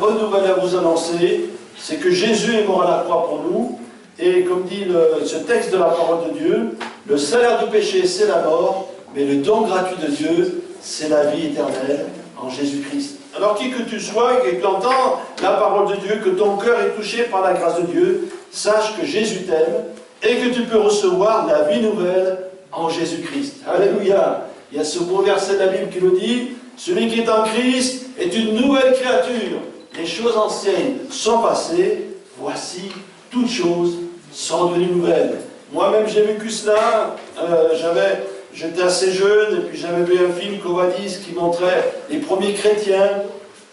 bonne nouvelle à vous annoncer, c'est que Jésus est mort à la croix pour nous, et comme dit ce texte de la parole de Dieu, le salaire du péché c'est la mort, mais le don gratuit de Dieu, c'est la vie éternelle en Jésus-Christ. Alors qui que tu sois et que tu entends la parole de Dieu, que ton cœur est touché par la grâce de Dieu, sache que Jésus t'aime et que tu peux recevoir la vie nouvelle en Jésus-Christ. Alléluia. Il y a ce beau verset de la Bible qui nous dit, celui qui est en Christ est une nouvelle créature. Les choses anciennes sont passées, voici, toutes choses sont devenues nouvelles. Moi-même j'ai vécu cela, j'étais assez jeune, et puis j'avais vu un film Covadis qui montrait les premiers chrétiens,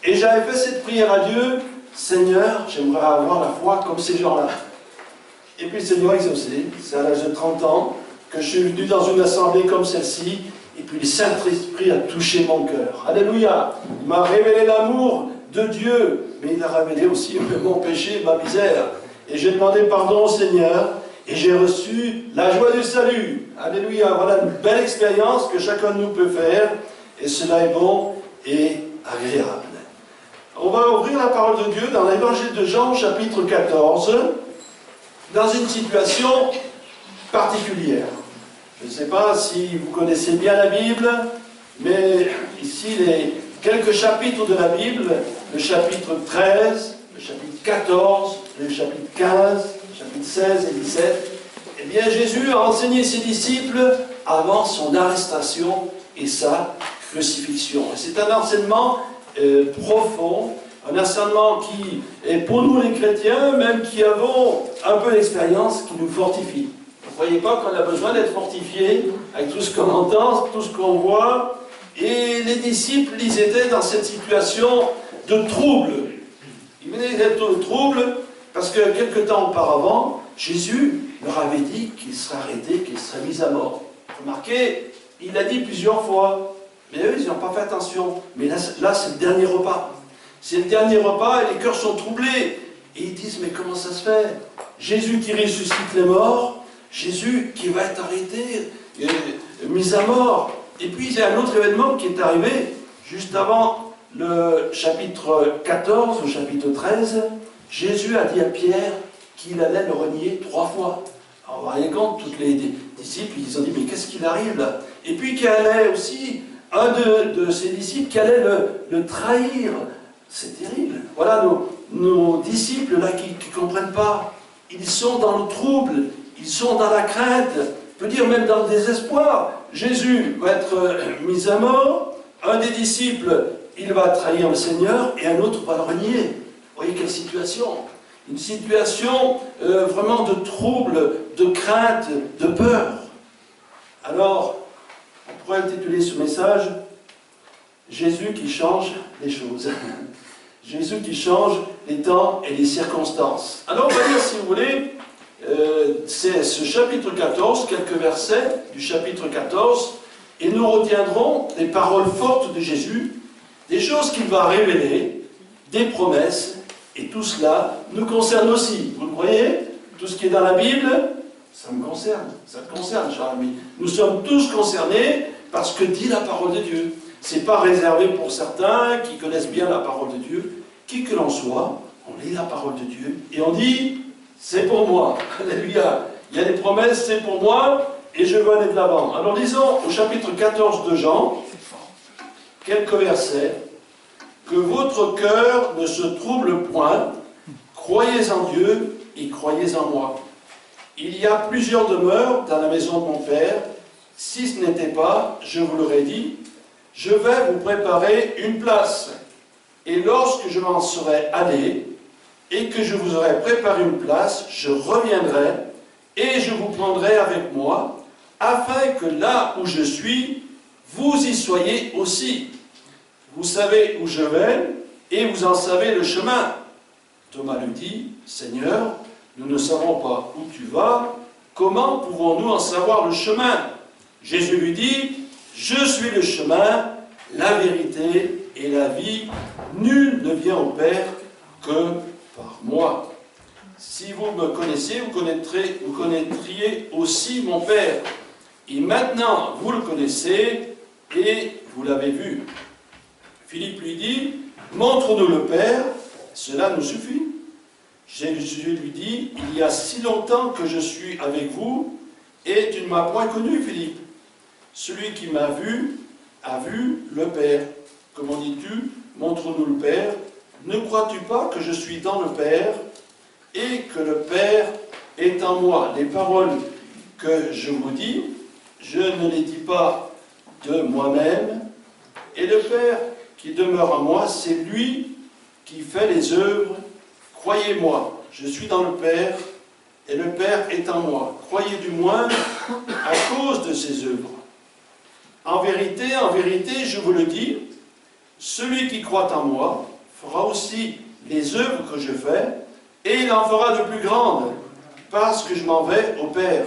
et j'avais fait cette prière à Dieu, Seigneur, j'aimerais avoir la foi comme ces gens-là. Et puis le Seigneur a exaucé, c'est à l'âge de 30 ans, que je suis venu dans une assemblée comme celle-ci, et puis le Saint-Esprit a touché mon cœur. Alléluia. Il m'a révélé l'amour de Dieu, mais il a révélé aussi mon péché, ma misère. Et j'ai demandé pardon au Seigneur, et j'ai reçu la joie du salut. Alléluia. Voilà une belle expérience que chacun de nous peut faire, et cela est bon et agréable. On va ouvrir la parole de Dieu dans l'évangile de Jean, chapitre 14, dans une situation particulière. Je ne sais pas si vous connaissez bien la Bible, mais ici, les quelques chapitres de la Bible, le chapitre 13, le chapitre 14, le chapitre 15, le chapitre 16 et 17, eh bien, Jésus a enseigné ses disciples avant son arrestation et sa crucifixion. C'est un enseignement profond, un enseignement qui est pour nous les chrétiens, même qui avons un peu d'expérience, qui nous fortifie. Vous ne voyez pas qu'on a besoin d'être fortifié avec tout ce qu'on entend, tout ce qu'on voit. Et les disciples, ils étaient dans cette situation de trouble. Ils venaient d'être trouble parce que quelque temps auparavant, Jésus leur avait dit qu'il serait arrêté, qu'il serait mis à mort. Remarquez, il l'a dit plusieurs fois. Mais eux, ils n'ont pas fait attention. Mais là c'est le dernier repas. C'est le dernier repas et les cœurs sont troublés. Et ils disent, mais comment ça se fait? Jésus qui ressuscite les morts, Jésus qui va être arrêté, mis à mort. Et puis il y a un autre événement qui est arrivé juste avant le chapitre 14, au chapitre 13. Jésus a dit à Pierre qu'il allait le renier 3 fois. Alors vous vous rendez compte, tous les disciples, ils ont dit, mais qu'est-ce qu'il arrive là? Et puis qu'il allait aussi, un de ses disciples, qui allait le trahir. C'est terrible. Voilà nos disciples là qui ne comprennent pas. Ils sont dans le trouble. Ils sont dans la crainte, on peut dire même dans le désespoir. Jésus va être mis à mort, un des disciples, il va trahir le Seigneur, et un autre va le renier. Vous voyez quelle situation? Une situation vraiment de trouble, de crainte, de peur. Alors, on pourrait intituler ce message « Jésus qui change les choses ». Jésus qui change les temps et les circonstances. Alors, on va dire, si vous voulez, c'est ce chapitre 14, quelques versets du chapitre 14, et nous retiendrons des paroles fortes de Jésus, des choses qu'il va révéler, des promesses, et tout cela nous concerne aussi. Vous le voyez? Tout ce qui est dans la Bible, ça me concerne, ça te concerne, cher ami. Nous sommes tous concernés par ce que dit la parole de Dieu. Ce n'est pas réservé pour certains qui connaissent bien la parole de Dieu. Qui que l'on soit, on lit la parole de Dieu, et on dit, c'est pour moi. Alléluia. Il y a des promesses, c'est pour moi, et je veux aller de l'avant. Alors lisons au chapitre 14 de Jean, quelques versets. Que votre cœur ne se trouble point, croyez en Dieu et croyez en moi. Il y a plusieurs demeures dans la maison de mon Père. Si ce n'était pas, je vous l'aurais dit, je vais vous préparer une place. Et lorsque je m'en serai allé, et que je vous aurai préparé une place, je reviendrai, et je vous prendrai avec moi, afin que là où je suis, vous y soyez aussi. Vous savez où je vais, et vous en savez le chemin. Thomas lui dit, Seigneur, nous ne savons pas où tu vas, comment pouvons-nous en savoir le chemin? Jésus lui dit, je suis le chemin, la vérité et la vie. Nul ne vient au Père que par moi. Si vous me connaissez, vous connaîtriez aussi mon Père. Et maintenant, vous le connaissez et vous l'avez vu. Philippe lui dit, montre-nous le Père, cela nous suffit. Jésus lui dit, il y a si longtemps que je suis avec vous, et tu ne m'as point connu, Philippe. Celui qui m'a vu, a vu le Père. Comment dis-tu, montre-nous le Père. Ne crois-tu pas que je suis dans le Père, et que le Père est en moi? Les paroles que je vous dis, je ne les dis pas de moi-même, et le Père qui demeure en moi, c'est lui qui fait les œuvres. Croyez-moi, je suis dans le Père, et le Père est en moi. Croyez du moins à cause de ses œuvres. En vérité, je vous le dis, celui qui croit en moi fera aussi les œuvres que je fais, et il en fera de plus grandes, parce que je m'en vais au Père.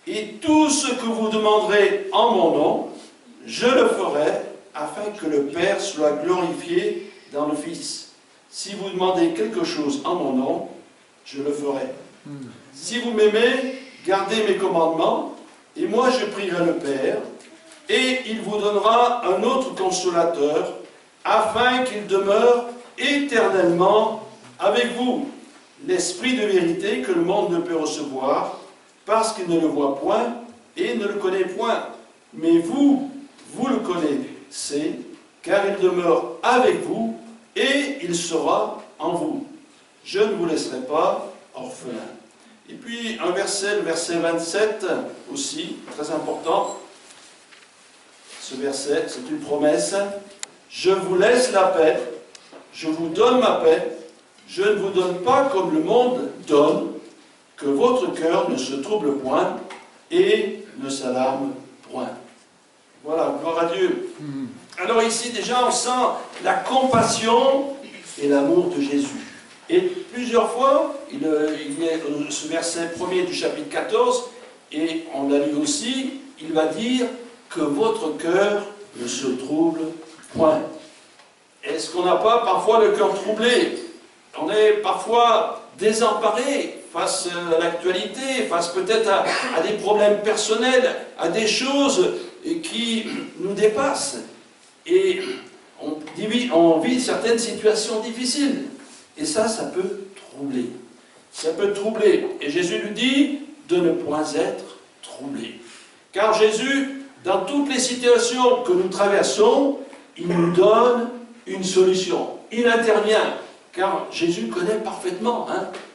Et tout ce que vous demanderez en mon nom, je le ferai, afin que le Père soit glorifié dans le Fils. Si vous demandez quelque chose en mon nom, je le ferai. Si vous m'aimez, gardez mes commandements, et moi je prierai le Père, et il vous donnera un autre consolateur, afin qu'il demeure éternellement avec vous. L'Esprit de vérité que le monde ne peut recevoir, parce qu'il ne le voit point et ne le connaît point. Mais vous, vous le connaissez, car il demeure avec vous, et il sera en vous. Je ne vous laisserai pas orphelins. Et puis un verset, le verset 27 aussi, très important. Ce verset, c'est une promesse. Je vous laisse la paix, je vous donne ma paix, je ne vous donne pas comme le monde donne, que votre cœur ne se trouble point et ne s'alarme point. Voilà, gloire à Dieu. Alors ici déjà on sent la compassion et l'amour de Jésus. Et plusieurs fois, il y a ce verset premier du chapitre 14, et on l'a lu aussi, il va dire que votre cœur ne se trouble point. Est-ce qu'on n'a pas parfois le cœur troublé? On est parfois désemparé face à l'actualité, face peut-être à des problèmes personnels, à des choses qui nous dépassent. Et on vit certaines situations difficiles. Et ça peut troubler. Ça peut troubler. Et Jésus nous dit de ne point être troublé. Car Jésus, dans toutes les situations que nous traversons, il nous donne une solution. Il intervient. Car Jésus connaît parfaitement.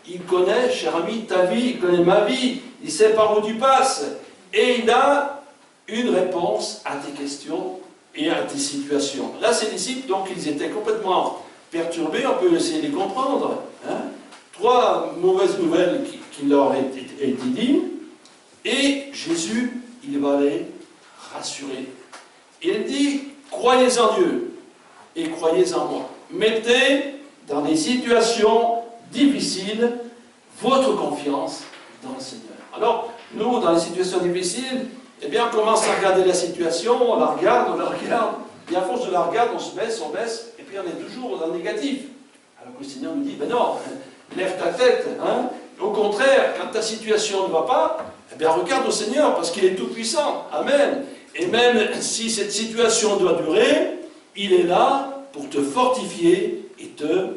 Il connaît, cher ami, ta vie, il connaît ma vie, il sait par où tu passes. Et il a une réponse à tes questions et à tes situations. Là, ces disciples, donc, ils étaient complètement perturbés, on peut essayer de les comprendre. 3 mauvaises nouvelles qui leur été dites, et Jésus, il va les rassurer. Il dit, croyez en Dieu et croyez en moi. Mettez dans des situations difficiles votre confiance dans le Seigneur. Alors, nous, dans les situations difficiles, eh bien, on commence à regarder la situation, on la regarde, et à force de la regarder, on se baisse, et puis on est toujours dans le négatif. Alors que le Seigneur nous dit, ben non, lève ta tête. Au contraire, quand ta situation ne va pas, eh bien, regarde au Seigneur, parce qu'il est tout-puissant. Amen. Et même si cette situation doit durer, il est là pour te fortifier et te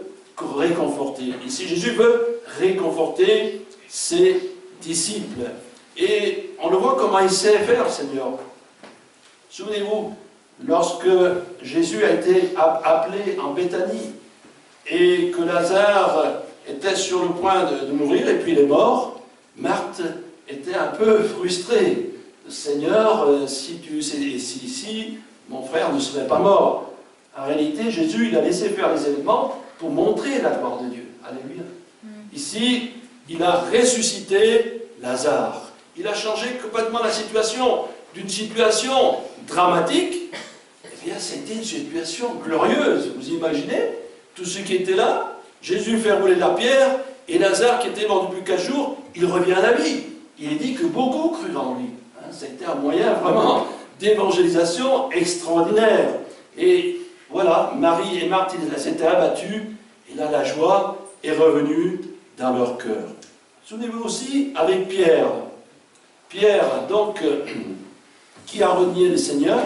réconforter. Ici, Jésus veut réconforter ses disciples. Et on le voit comment il sait faire, le Seigneur. Souvenez-vous, lorsque Jésus a été appelé en Béthanie, et que Lazare était sur le point de mourir, et puis il est mort, Marthe était un peu frustrée. Seigneur, si mon frère ne serait pas mort. En réalité, Jésus, il a laissé faire les événements pour montrer la gloire de Dieu. Alléluia. Ici, il a ressuscité Lazare. Il a changé complètement la situation. D'une situation dramatique, eh bien, c'était une situation glorieuse. Vous imaginez? Tous ceux qui étaient là, Jésus fait rouler la pierre, et Lazare, qui était mort depuis 4 jours, il revient à la vie. Il est dit que beaucoup crurent en lui. C'était un moyen vraiment d'évangélisation extraordinaire. Et voilà, Marie et Marthe, elles s'étaient abattues, et là, la joie est revenue dans leur cœur. Souvenez-vous aussi avec Pierre. Pierre, donc, qui a renié le Seigneur,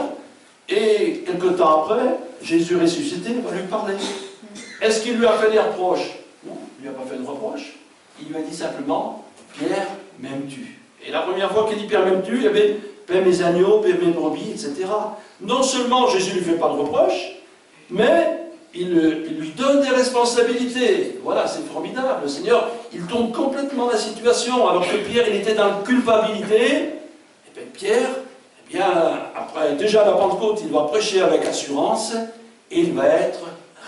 et quelque temps après, Jésus ressuscité va lui parler. Est-ce qu'il lui a fait des reproches? Non, il ne lui a pas fait de reproches. Il lui a dit simplement, Pierre, m'aimes-tu? Et la première fois qu'il dit Pierre, m'aimes-tu, il y avait paie mes agneaux, paie mes brebis, etc. Non seulement Jésus ne lui fait pas de reproches, mais il lui donne des responsabilités. Voilà, c'est formidable. Le Seigneur, il tombe complètement dans la situation, alors que Pierre, il était dans la culpabilité. Et bien Pierre, eh bien, après, déjà à la Pentecôte, il va prêcher avec assurance, et il va être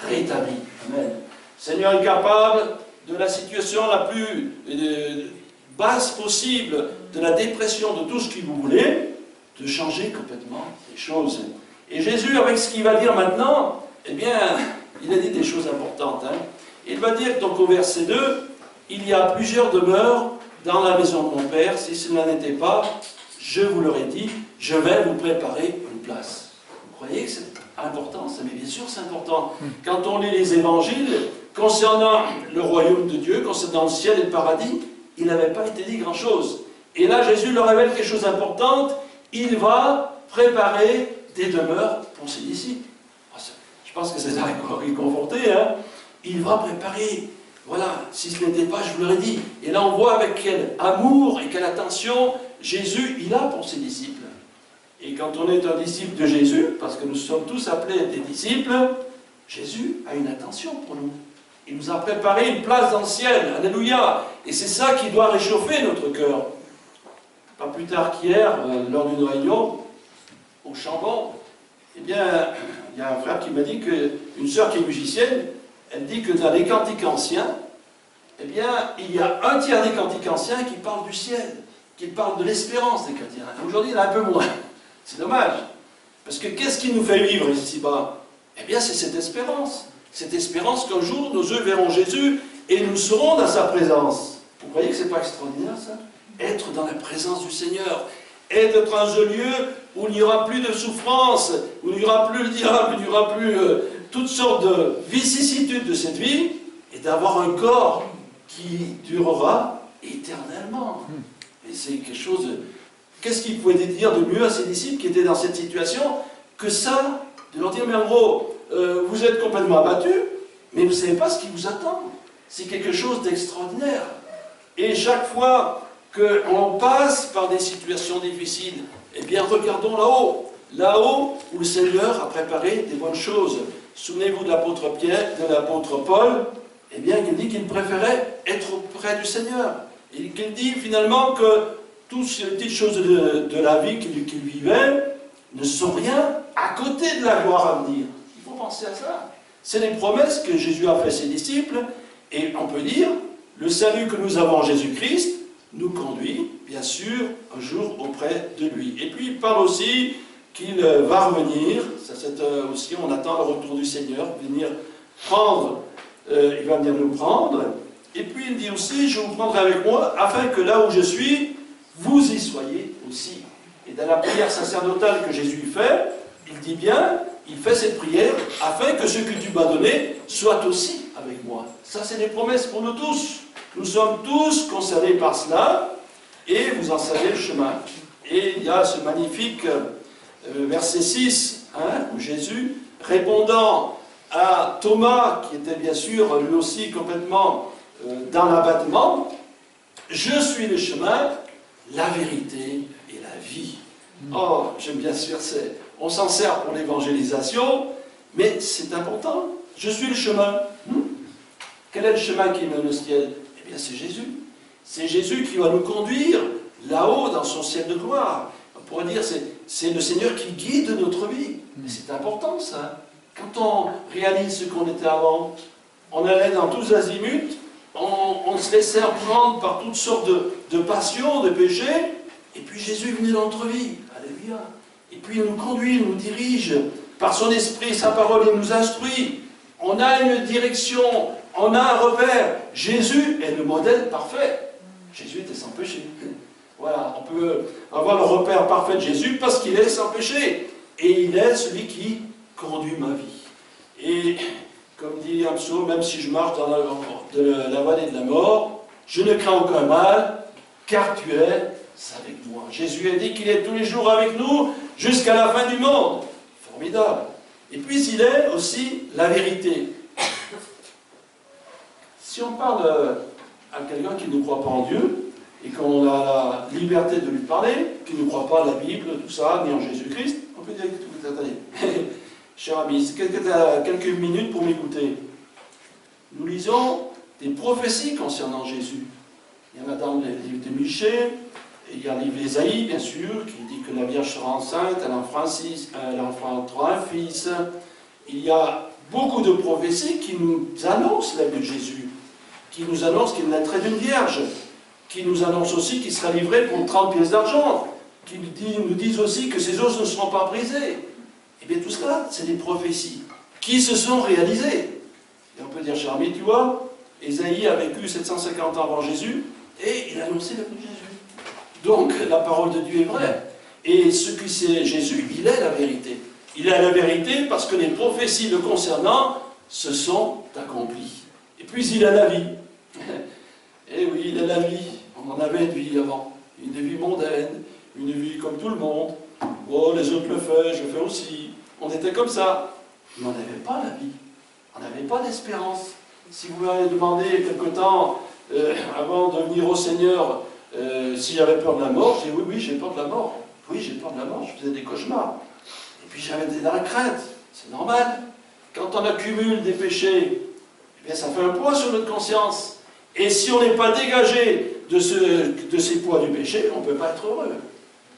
rétabli. Amen. Le Seigneur est capable de la situation la plus basse possible, de la dépression, de tout ce que vous voulez, de changer complètement les choses. Et Jésus, avec ce qu'il va dire maintenant, eh bien, il a dit des choses importantes. Hein. Il va dire, donc au verset 2, il y a plusieurs demeures dans la maison de mon Père. Si cela n'était pas, je vous l'aurais dit, je vais vous préparer une place. Vous croyez que c'est important ça? Mais bien sûr, c'est important. Quand on lit les évangiles, concernant le royaume de Dieu, concernant le ciel et le paradis, il n'avait pas été dit grand-chose. Et là, Jésus leur révèle quelque chose d'important. Il va préparer des demeures pour ses disciples. Je pense que c'est à réconforter. Hein. Il va préparer. Voilà, si ce n'était pas, je vous l'aurais dit. Et là, on voit avec quel amour et quelle attention Jésus, il a pour ses disciples. Et quand on est un disciple de Jésus, parce que nous sommes tous appelés à être des disciples, Jésus a une attention pour nous. Il nous a préparé une place dans le ciel. Alléluia. Et c'est ça qui doit réchauffer notre cœur. Pas plus tard qu'hier, lors d'une réunion, au Chambon, eh bien, il y a un frère qui m'a dit qu'une sœur qui est musicienne, elle dit que dans les cantiques anciens, eh bien, il y a un tiers des cantiques anciens qui parlent du ciel, qui parlent de l'espérance des chrétiens. Aujourd'hui, il y en a un peu moins. C'est dommage. Parce que qu'est-ce qui nous fait vivre ici-bas? Eh bien, c'est cette espérance. Cette espérance qu'un jour, nos yeux verront Jésus et nous serons dans sa présence. Vous croyez que ce n'est pas extraordinaire, ça? Être dans la présence du Seigneur. Être dans un lieu où il n'y aura plus de souffrance, où il n'y aura plus le diable, il n'y aura plus toutes sortes de vicissitudes de cette vie, et d'avoir un corps qui durera éternellement. Et c'est quelque chose de... Qu'est-ce qu'il pouvait dire de mieux à ses disciples qui étaient dans cette situation que ça, de leur dire, mais en gros, vous êtes complètement abattus, mais vous ne savez pas ce qui vous attend. C'est quelque chose d'extraordinaire. Et chaque fois qu'on passe par des situations difficiles, eh bien, regardons là-haut. Là-haut, où le Seigneur a préparé des bonnes choses. Souvenez-vous de l'apôtre Pierre, de l'apôtre Paul, eh bien, qu'il dit qu'il préférait être près du Seigneur. Et qu'il dit finalement que toutes ces petites choses de la vie qu'il vivait ne sont rien à côté de la gloire à venir. Il faut penser à ça. C'est les promesses que Jésus a fait à ses disciples, et on peut dire, le salut que nous avons en Jésus-Christ nous conduit, bien sûr, un jour auprès de lui. Et puis il parle aussi qu'il va revenir, ça c'est aussi, on attend le retour du Seigneur, venir prendre, il va venir nous prendre, et puis il dit aussi, je vous prendrai avec moi, afin que là où je suis, vous y soyez aussi. Et dans la prière sacerdotale que Jésus fait, il dit bien, il fait cette prière, afin que ce que tu m'as donné soit aussi avec moi. Ça c'est des promesses pour nous tous. Nous sommes tous concernés par cela, et vous en savez le chemin. Et il y a ce magnifique verset 6, hein, où Jésus, répondant à Thomas, qui était bien sûr lui aussi complètement dans l'abattement, « Je suis le chemin, la vérité et la vie. » Oh, j'aime bien ce verset. On s'en sert pour l'évangélisation, mais c'est important. Je suis le chemin. Quel est le chemin qui mène au ciel? Eh bien, c'est Jésus. C'est Jésus qui va nous conduire là-haut dans son ciel de gloire. On pourrait dire c'est le Seigneur qui guide notre vie. C'est important ça. Quand on réalise ce qu'on était avant, on allait dans tous azimuts, on se laissait prendre par toutes sortes de passions, de péchés, et puis Jésus venait dans notre vie. Alléluia. Et puis il nous conduit, il nous dirige par son esprit, sa parole, il nous instruit. On a une direction, on a un repère. Jésus est le modèle parfait. Jésus était sans péché. Voilà, on peut avoir le repère parfait de Jésus parce qu'il est sans péché. Et il est celui qui conduit ma vie. Et comme dit un psaume, même si je marche dans la vallée de la mort, je ne crains aucun mal, car tu es avec moi. Jésus a dit qu'il est tous les jours avec nous jusqu'à la fin du monde. Formidable. Et puis il est aussi la vérité. Si on parle à quelqu'un qui ne croit pas en Dieu, et qu'on a la liberté de lui parler, qui ne croit pas à la Bible, tout ça, ni en Jésus-Christ, on peut dire que attendez, cher ami, c'est quelques minutes pour m'écouter. Nous lisons des prophéties concernant Jésus. Il y en a dans le livre de Michée, et il y a le livre d'Ésaïe, bien sûr, qui dit que la Vierge sera enceinte, elle enfantera un fils. Il y a beaucoup de prophéties qui nous annoncent la vie de Jésus, qui nous annoncent qu'il naîtrait d'une vierge, qui nous annoncent aussi qu'il sera livré pour 30 pièces d'argent, qui nous disent aussi que ses os ne seront pas brisés. Et bien tout cela, c'est des prophéties qui se sont réalisées. Et on peut dire, cher ami, tu vois, Ésaïe a vécu 750 ans avant Jésus, et il a annoncé la vie de Jésus. Donc, la parole de Dieu est vraie. Et ce qui c'est Jésus, il est la vérité. Il est la vérité parce que les prophéties le concernant se sont accomplies. Et puis, il a la vie. Et oui, il a la vie. On en avait une vie avant. Une vie mondaine, une vie comme tout le monde. Oh, les autres le font, je fais aussi. On était comme ça. Mais on n'avait pas la vie. On n'avait pas d'espérance. Si vous m'avez demandé quelque temps, avant de venir au Seigneur, si j'avais peur de la mort, j'ai dit oui, j'ai peur de la mort. Oui, j'ai peur de la mort, je faisais des cauchemars. Et puis j'avais de la crainte, c'est normal. Quand on accumule des péchés, eh bien, ça fait un poids sur notre conscience. Et si on n'est pas dégagé de ces poids du péché, on ne peut pas être heureux.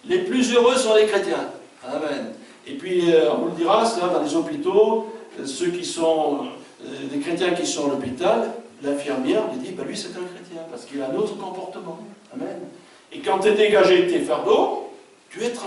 Les plus heureux sont les chrétiens. Amen. Et puis, on vous le dira, c'est là dans les hôpitaux, ceux qui sont des chrétiens qui sont à l'hôpital, l'infirmière lui dit, lui c'est un chrétien, parce qu'il a un autre comportement. Amen. Et quand tu es dégagé de tes fardeaux, tu es tranquille.